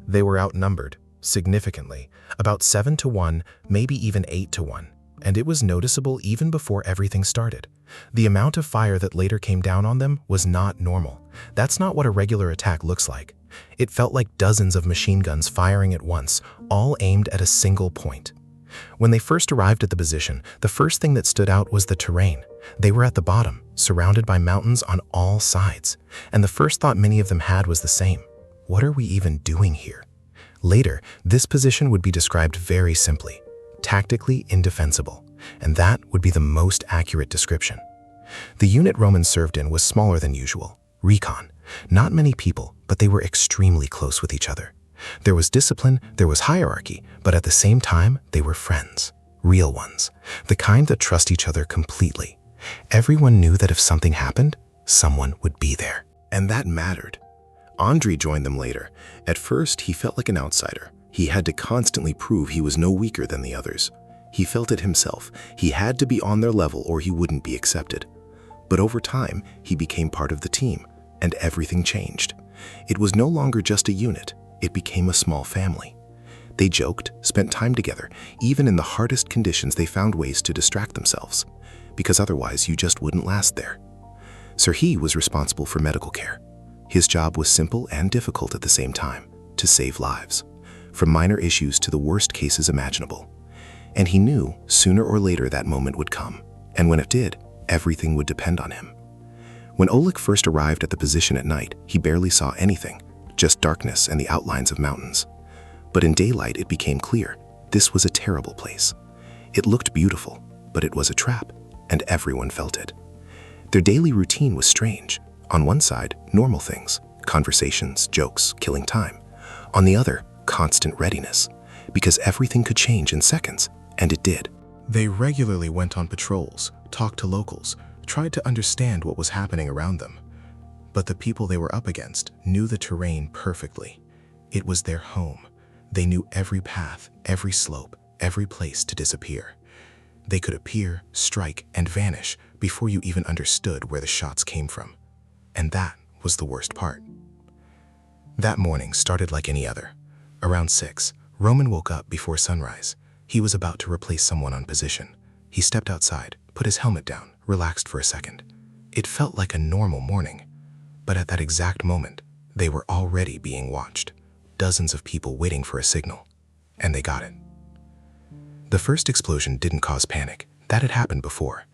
They were outnumbered, significantly, about 7 to 1, maybe even 8 to 1, and it was noticeable even before everything started. The amount of fire that later came down on them was not normal. That's not what a regular attack looks like. It felt like dozens of machine guns firing at once, all aimed at a single point. When they first arrived at the position, the first thing that stood out was the terrain. They were at the bottom, surrounded by mountains on all sides, and the first thought many of them had was the same. What are we even doing here? Later, this position would be described very simply: tactically indefensible, and that would be the most accurate description. The unit Roman served in was smaller than usual, recon. Not many people, but they were extremely close with each other. There was discipline, there was hierarchy, but at the same time, they were friends. Real ones. The kind that trust each other completely. Everyone knew that if something happened, someone would be there. And that mattered. Andriy joined them later. At first, he felt like an outsider. He had to constantly prove he was no weaker than the others. He felt it himself. He had to be on their level or he wouldn't be accepted. But over time, he became part of the team, and everything changed. It was no longer just a unit. It became a small family. They joked, spent time together. Even in the hardest conditions, they found ways to distract themselves, because otherwise you just wouldn't last there. Serhiy was responsible for medical care. His job was simple and difficult at the same time: to save lives, from minor issues to the worst cases imaginable. And he knew sooner or later that moment would come, and when it did, everything would depend on him. When Oleg first arrived at the position at night, he barely saw anything, just darkness and the outlines of mountains. But in daylight, it became clear. This was a terrible place. It looked beautiful, but it was a trap, and everyone felt it. Their daily routine was strange. On one side, normal things, conversations, jokes, killing time. On the other, constant readiness, because everything could change in seconds, and it did. They regularly went on patrols, talked to locals, tried to understand what was happening around them. But the people they were up against knew the terrain perfectly. It was their home. They knew every path, every slope, every place to disappear. They could appear, strike, and vanish before you even understood where the shots came from. And that was the worst part. That morning started like any other. Around 6, Roman woke up before sunrise. He was about to replace someone on position. He stepped outside, put his helmet down, relaxed for a second. It felt like a normal morning. But at that exact moment, they were already being watched. Dozens of people waiting for a signal. And they got it. The first explosion didn't cause panic. That had happened before.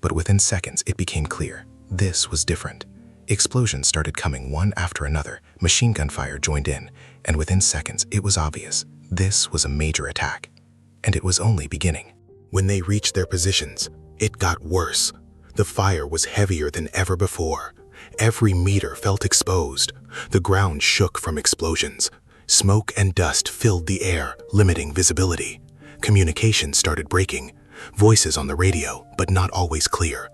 But within seconds, it became clear. This was different. Explosions started coming one after another. Machine gun fire joined in. And within seconds, it was obvious. This was a major attack. And it was only beginning. When they reached their positions, it got worse. The fire was heavier than ever before. Every meter felt exposed. The ground shook from explosions. Smoke and dust filled the air, limiting visibility. Communication started breaking. Voices on the radio, but not always clear.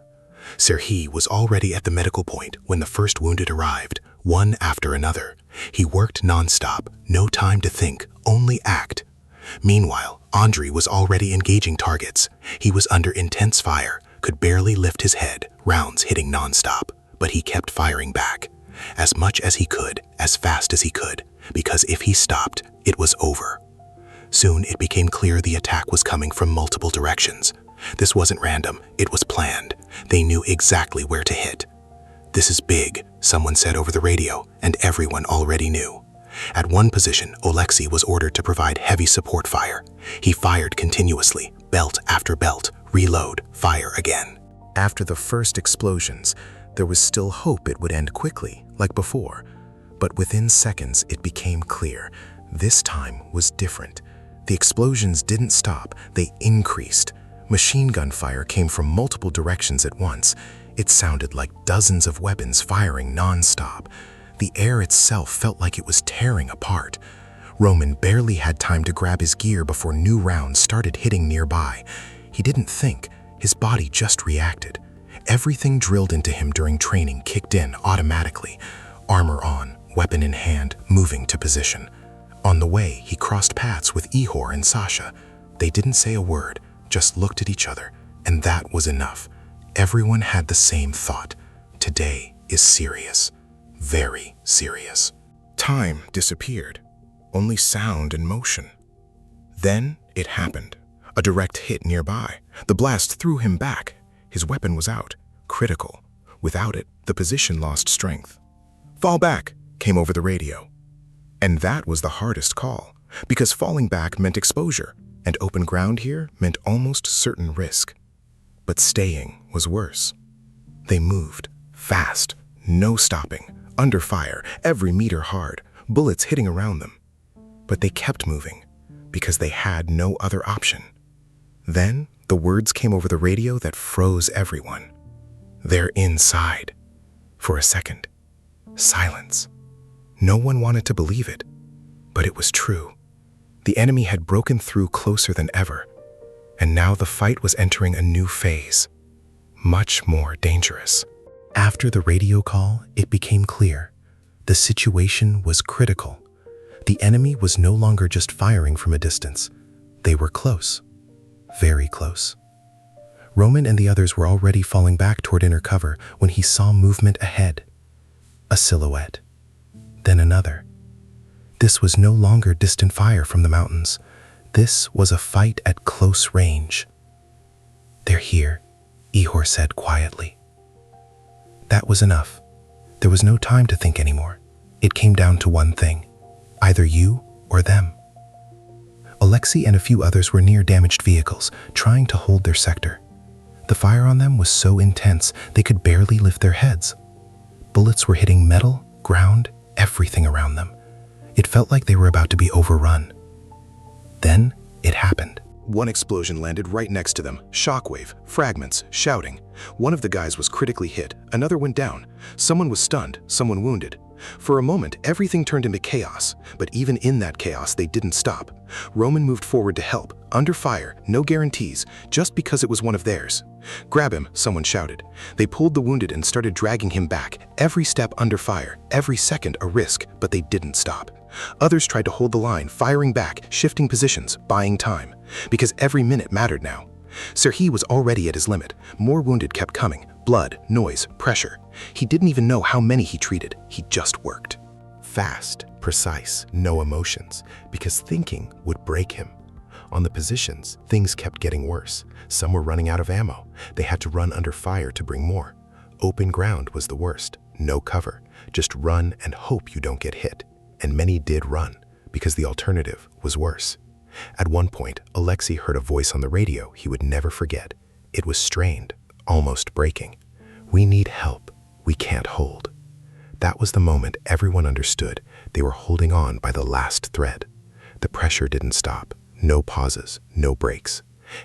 Serhiy was already at the medical point when the first wounded arrived, one after another. He worked nonstop, no time to think, only act. Meanwhile, Andriy was already engaging targets. He was under intense fire, could barely lift his head, rounds hitting nonstop. But he kept firing back, as much as he could, as fast as he could, because if he stopped, it was over. Soon it became clear the attack was coming from multiple directions. This wasn't random, it was planned. They knew exactly where to hit. "This is big," someone said over the radio, and everyone already knew. At one position, Oleksiy was ordered to provide heavy support fire. He fired continuously, belt after belt, reload, fire again. After the first explosions, there was still hope it would end quickly, like before. But within seconds, it became clear. This time was different. The explosions didn't stop, they increased. Machine gun fire came from multiple directions at once. It sounded like dozens of weapons firing non-stop. The air itself felt like it was tearing apart. Roman barely had time to grab his gear before new rounds started hitting nearby. He didn't think, his body just reacted. Everything drilled into him during training kicked in automatically. Armor on, weapon in hand, moving to position. On the way, he crossed paths with Ihor and Sasha. They didn't say a word, just looked at each other, and that was enough. Everyone had the same thought. Today is serious. Very serious. Time disappeared. only sound and motion. Then it happened. A direct hit nearby. The blast threw him back. His weapon was out, critical. Without it, the position lost strength. "Fall back," came over the radio. And that was the hardest call, because falling back meant exposure, and open ground here meant almost certain risk. But staying was worse. They moved, fast, no stopping, under fire, every meter hard, bullets hitting around them. But they kept moving, because they had no other option. Then the words came over the radio that froze everyone. "They're inside." For a second, silence. No one wanted to believe it, but it was true. The enemy had broken through closer than ever, and now the fight was entering a new phase, much more dangerous. After the radio call, it became clear. The situation was critical. The enemy was no longer just firing from a distance. They were close, very close. Roman and the others were already falling back toward inner cover when he saw movement ahead. A silhouette, then another. This was no longer distant fire from the mountains. This was a fight at close range. "They're here," Ihor said quietly. That was enough. There was no time to think anymore. It came down to one thing: either you or them. Alexei and a few others were near damaged vehicles, trying to hold their sector. The fire on them was so intense they could barely lift their heads. Bullets were hitting metal, ground, everything around them. It felt like they were about to be overrun. Then it happened. One explosion landed right next to them. Shockwave, fragments, shouting. One of the guys was critically hit. Another went down. Someone was stunned, someone wounded. For a moment, everything turned into chaos. But even in that chaos, they didn't stop. Roman moved forward to help. Under fire, no guarantees, just because it was one of theirs. "Grab him," someone shouted. They pulled the wounded and started dragging him back. Every step under fire, every second a risk, but they didn't stop. Others tried to hold the line, firing back, shifting positions, buying time. Because every minute mattered now. Serhiy was already at his limit. More wounded kept coming. Blood, noise, pressure. He didn't even know how many he treated. He just worked. Fast, precise, no emotions, because thinking would break him. On the positions, things kept getting worse. Some were running out of ammo. They had to run under fire to bring more. Open ground was the worst. No cover. Just run and hope you don't get hit. And many did run, because the alternative was worse. At one point, Alexei heard a voice on the radio he would never forget. It was strained, almost breaking. "We need help. We can't hold." That was the moment everyone understood they were holding on by the last thread. The pressure didn't stop. No pauses, no breaks.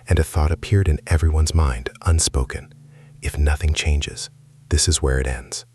And a thought appeared in everyone's mind, unspoken. If nothing changes, this is where it ends.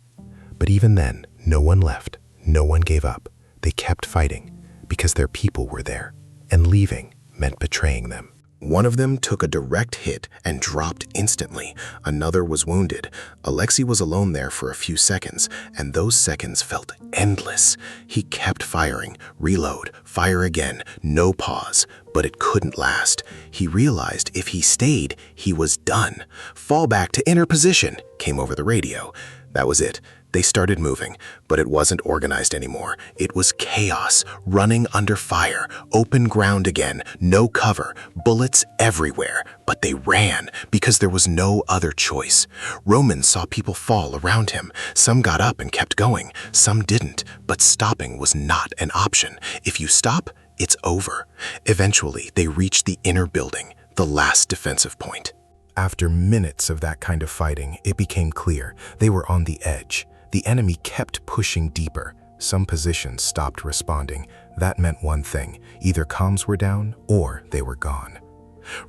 But even then, no one left. No one gave up. They kept fighting because their people were there, and leaving meant betraying them. One of them took a direct hit and dropped instantly. Another was wounded. Alexei was alone there for a few seconds, and those seconds felt endless. He kept firing, reload, fire again, no pause, but it couldn't last. He realized if he stayed, he was done. "Fall back to inner position," came over the radio. That was it. They started moving, but it wasn't organized anymore. It was chaos, running under fire, open ground again, no cover, bullets everywhere. But they ran because there was no other choice. Roman saw people fall around him. Some got up and kept going, some didn't, but stopping was not an option. If you stop, it's over. Eventually, they reached the inner building, the last defensive point. After minutes of that kind of fighting, it became clear they were on the edge. The enemy kept pushing deeper. Some positions stopped responding. That meant one thing: either comms were down or they were gone.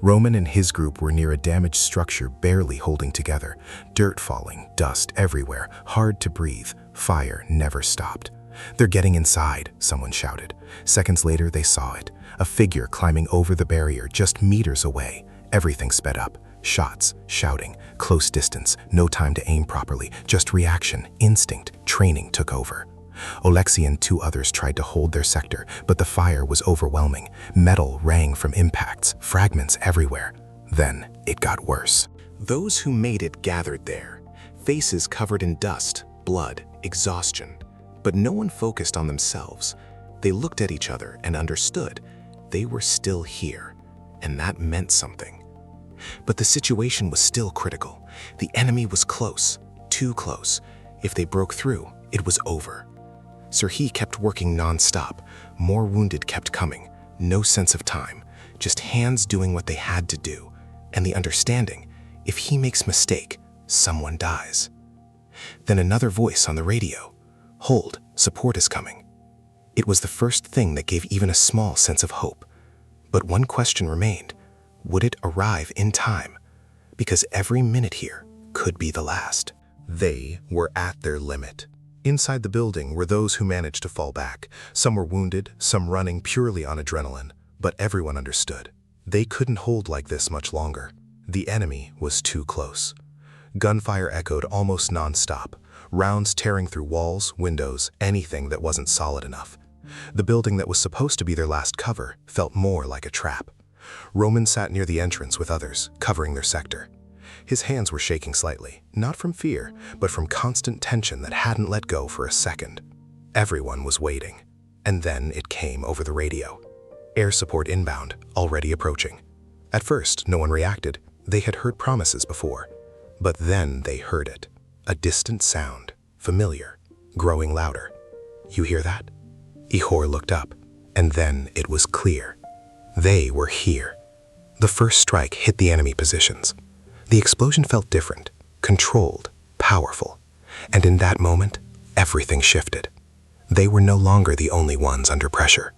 Roman and his group were near a damaged structure barely holding together. Dirt falling, dust everywhere, hard to breathe. Fire never stopped. "They're getting inside," someone shouted. Seconds later, they saw it. A figure climbing over the barrier just meters away. Everything sped up. Shots, shouting, close distance, no time to aim properly, just reaction, instinct, training took over. Alexei and two others tried to hold their sector, but the fire was overwhelming. Metal rang from impacts, fragments everywhere. Then it got worse. Those who made it gathered there, faces covered in dust, blood, exhaustion. But no one focused on themselves. They looked at each other and understood they were still here, and that meant something. But the situation was still critical. The enemy was close, too close. If they broke through, it was over. Sirhi kept working non-stop. More wounded kept coming. No sense of time, just hands doing what they had to do, and the understanding, if he makes mistake, someone dies. Then another voice on the radio. Hold, support is coming. It was the first thing that gave even a small sense of hope. But one question remained. Would it arrive in time? Because every minute here could be the last. They were at their limit. Inside the building were those who managed to fall back. Some were wounded, some running purely on adrenaline. But everyone understood. They couldn't hold like this much longer. The enemy was too close. Gunfire echoed almost non-stop, rounds tearing through walls, windows, anything that wasn't solid enough. The building that was supposed to be their last cover felt more like a trap. Roman sat near the entrance with others, covering their sector. His hands were shaking slightly, not from fear, but from constant tension that hadn't let go for a second. Everyone was waiting. And then it came over the radio. Air support inbound, already approaching. At first, no one reacted. They had heard promises before. But then they heard it. A distant sound, familiar, growing louder. You hear that? Ihor looked up, and then it was clear. They were here. The first strike hit the enemy positions. The explosion felt different, controlled, powerful. And in that moment, everything shifted. They were no longer the only ones under pressure.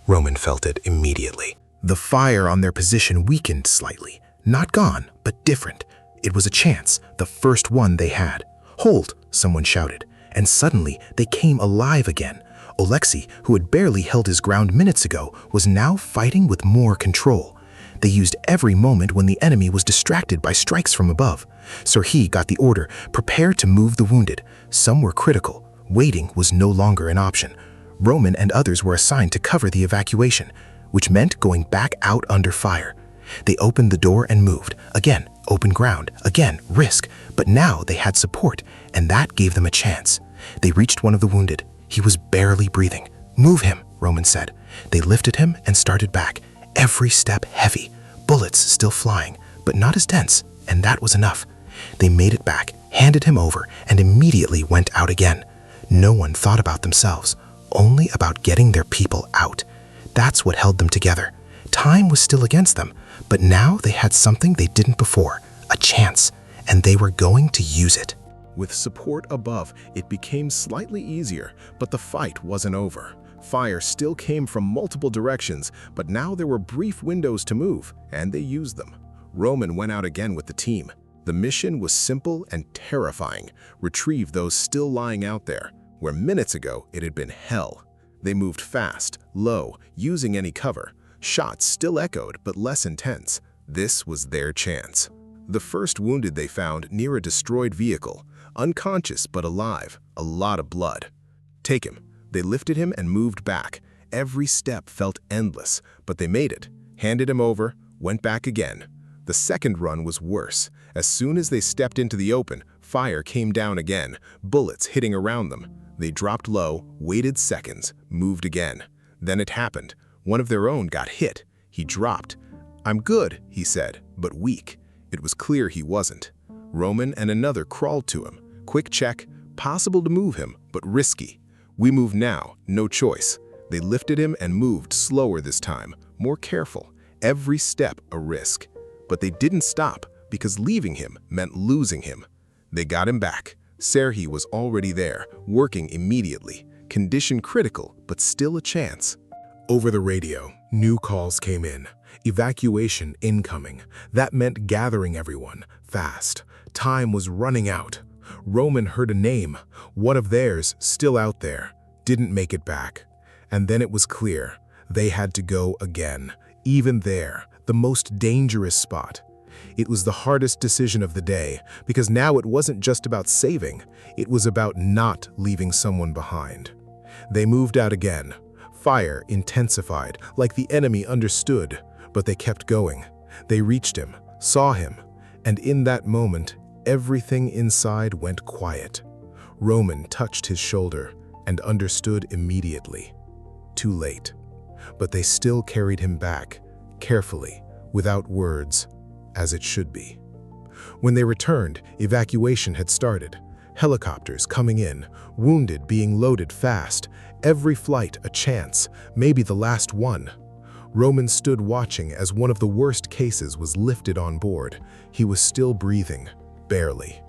Roman felt it immediately. The fire on their position weakened slightly. Not gone, but different. It was a chance, the first one they had. Hold, someone shouted, and suddenly they came alive again. Oleksiy, who had barely held his ground minutes ago, was now fighting with more control. They used every moment when the enemy was distracted by strikes from above. Sirhi got the order, prepare to move the wounded. Some were critical. Waiting was no longer an option. Roman and others were assigned to cover the evacuation, which meant going back out under fire. They opened the door and moved. Again, open ground. Again, risk. But now they had support, and that gave them a chance. They reached one of the wounded. He was barely breathing. Move him, Roman said. They lifted him and started back. Every step heavy. Bullets still flying, but not as dense, and that was enough. They made it back, handed him over, and immediately went out again. No one thought about themselves, only about getting their people out. That's what held them together. Time was still against them, but now they had something they didn't before, a chance, and they were going to use it. With support above, it became slightly easier, but the fight wasn't over. Fire still came from multiple directions, but now there were brief windows to move, and they used them. Roman went out again with the team. The mission was simple and terrifying. Retrieve those still lying out there, where minutes ago it had been hell. They moved fast, low, using any cover. Shots still echoed, but less intense. This was their chance. The first wounded they found near a destroyed vehicle, unconscious but alive, a lot of blood. Take him. They lifted him and moved back. Every step felt endless, but they made it. Handed him over, went back again. The second run was worse. As soon as they stepped into the open, fire came down again, bullets hitting around them. They dropped low, waited seconds, moved again. Then it happened. One of their own got hit. He dropped. "I'm good," he said, but weak. It was clear he wasn't. Roman and another crawled to him. Quick check, possible to move him, but risky. We move now, no choice. They lifted him and moved slower this time, more careful. Every step a risk. But they didn't stop, because leaving him meant losing him. They got him back. Sirhi was already there, working immediately. Condition critical, but still a chance. Over the radio, new calls came in. Evacuation incoming. That meant gathering everyone, fast. Time was running out. Roman heard a name, one of theirs still out there, didn't make it back. And then it was clear, they had to go again. Even there, the most dangerous spot. It was the hardest decision of the day, because now it wasn't just about saving, it was about not leaving someone behind. They moved out again. Fire intensified, like the enemy understood, but they kept going. They reached him, saw him, and in that moment, everything inside went quiet. Roman touched his shoulder and understood immediately. too late. But they still carried him back, carefully, without words, as it should be. When they returned, evacuation had started. Helicopters coming in, wounded being loaded fast, every flight a chance, maybe the last one. Roman stood watching as one of the worst cases was lifted on board. He was still breathing, barely.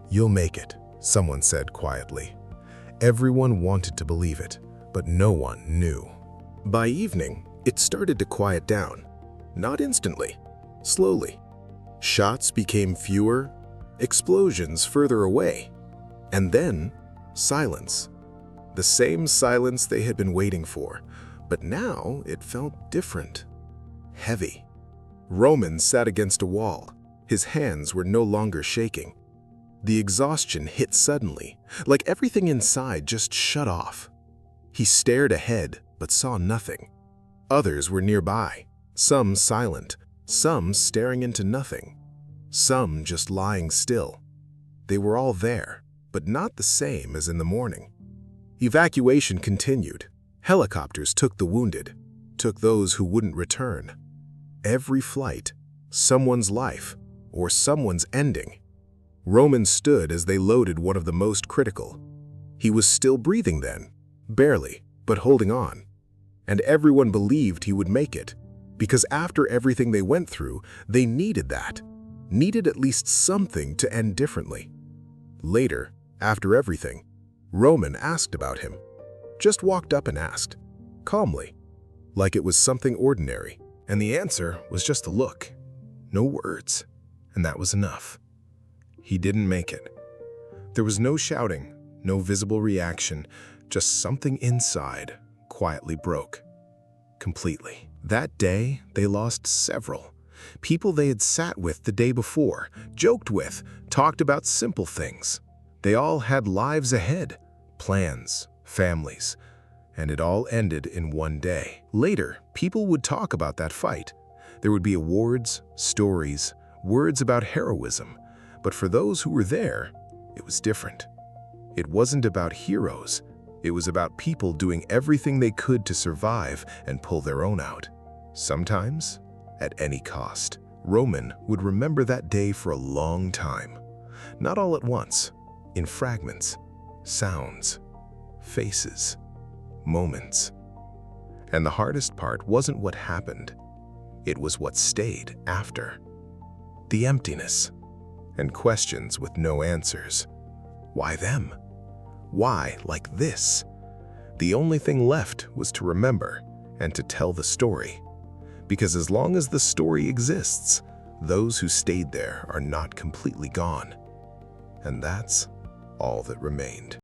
"You'll make it," someone said quietly. Everyone wanted to believe it, but no one knew. By evening, it started to quiet down. Not instantly, slowly. Shots became fewer, explosions further away, and then silence. The same silence they had been waiting for, but now it felt different. Heavy. Roman sat against a wall. His hands were no longer shaking. The exhaustion hit suddenly, like everything inside just shut off. He stared ahead, but saw nothing. Others were nearby, some silent, some staring into nothing, some just lying still. They were all there, but not the same as in the morning. Evacuation continued. Helicopters took the wounded, took those who wouldn't return. Every flight, someone's life, or someone's ending. Roman stood as they loaded one of the most critical. He was still breathing then, barely, but holding on. And everyone believed he would make it, because after everything they went through, they needed that, needed at least something to end differently. Later, after everything, Roman asked about him. Just walked up and asked, calmly, like it was something ordinary. And the answer was just a look, no words, and that was enough. He didn't make it. There was no shouting, no visible reaction, just something inside quietly broke. Completely. That day, they lost several. People they had sat with the day before, joked with, talked about simple things. They all had lives ahead, plans, families, and it all ended in one day. Later, people would talk about that fight. There would be awards, stories, words about heroism. But for those who were there, it was different. It wasn't about heroes. It was about people doing everything they could to survive and pull their own out. Sometimes, at any cost. Roman would remember that day for a long time. Not all at once, in fragments, sounds, faces, moments. And the hardest part wasn't what happened. It was what stayed after. The emptiness. And questions with no answers. Why them? Why like this? The only thing left was to remember and to tell the story. Because as long as the story exists, those who stayed there are not completely gone. And that's all that remained.